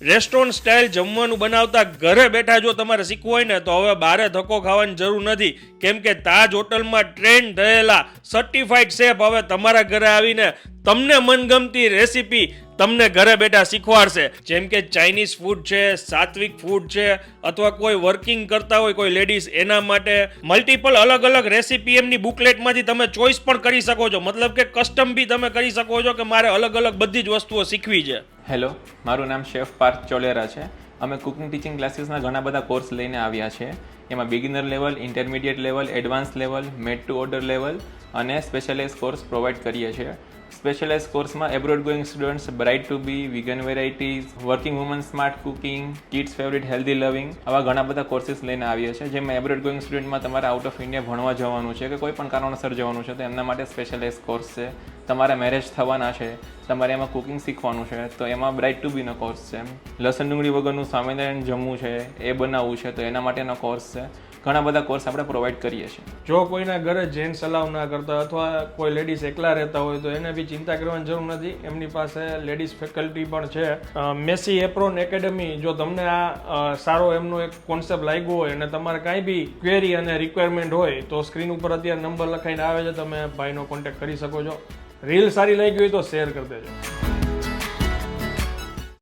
Restaurant style જમવાનું બનાવતા ઘરે બેઠા જો તમારે શીખવું હોય ને તો હવે બારે ધક્કો ખાવાની જરૂર નથી, કેમ કે તાજ હોટલમાં ટ્રેન થયેલા સર્ટિફાઈડ શેફ હવે તમારા ઘરે આવીને તમને મનગમતી રેસીપી તમને ઘરે બેઠા શીખવાડશે. જેમ કે ચાઇનીઝ ફૂડ છે, સાત્વિક ફૂડ છે, અથવા કોઈ વર્કિંગ કરતા હોય કોઈ લેડીઝ એના માટે મલ્ટિપલ અલગ અલગ રેસીપી એમની બુકલેટમાંથી તમે ચોઈસ પણ કરી શકો છો. મતલબ કે કસ્ટમ બી તમે કરી શકો છો કે મારે અલગ અલગ બધી જ વસ્તુઓ શીખવી છે. હેલો, મારું નામ શેફ પાર્થ ચોલેરા છે. અમે કુકિંગ ટીચિંગ ક્લાસીસના ઘણા બધા કોર્સ લઈને આવ્યા છે. એમાં beginner level, intermediate level, advance level, made to order level અને સ્પેશિયલાઇઝ કોર્સ પ્રોવાઈડ કરીએ છીએ. સ્પેશિયલાઇઝ કોર્સમાં abroad going students, bride to be, vegan varieties, working woman smart cooking, kids favourite healthy loving, આવા ઘણા બધા કોર્સીસ લઈને આવીએ છીએ. જેમાં એબ્રોડ ગોઈંગ સ્ટુડન્ટમાં તમારે આઉટ ઓફ ઇન્ડિયા ભણવા જવાનું છે કે કોઈ પણ કારણોસર જવાનું છે તો એમના માટે સ્પેશિયલાઇઝ કોર્સ છે. તમારા મેરેજ થવાના છે, તમારે એમાં કુકિંગ શીખવાનું છે તો એમાં બ્રાઇડ ટુ બીનો કોર્સ છે. લસણ ડુંગળી વગરનું સ્વામિનારાયણ જમવું છે એ બનાવવું છે તો એના માટેનો કોર્સ છે. ઘણા બધા કોર્સ આપણે પ્રોવાઈડ કરીએ છીએ. જો કોઈના ઘરે જેન્ટ્સ અલાઉ ના કરતા અથવા કોઈ લેડીઝ એકલા રહેતા હોય તો એને બી ચિંતા કરવાની જરૂર નથી. એમની પાસે લેડીઝ ફેકલ્ટી પણ છે. મેસી એપ્રોન એકેડમી, જો તમને આ સારો એમનો એક કોન્સેપ્ટ લાગ્યો હોય અને તમારે કાંઈ બી ક્વેરી અને રિક્વાયરમેન્ટ હોય તો સ્ક્રીન ઉપર અત્યારે નંબર લખાઈને આવે છે, તમે ભાઈનો કોન્ટેક્ટ કરી શકો છો. રીલ સારી લાગી હોય તો શેર કરી દેજો.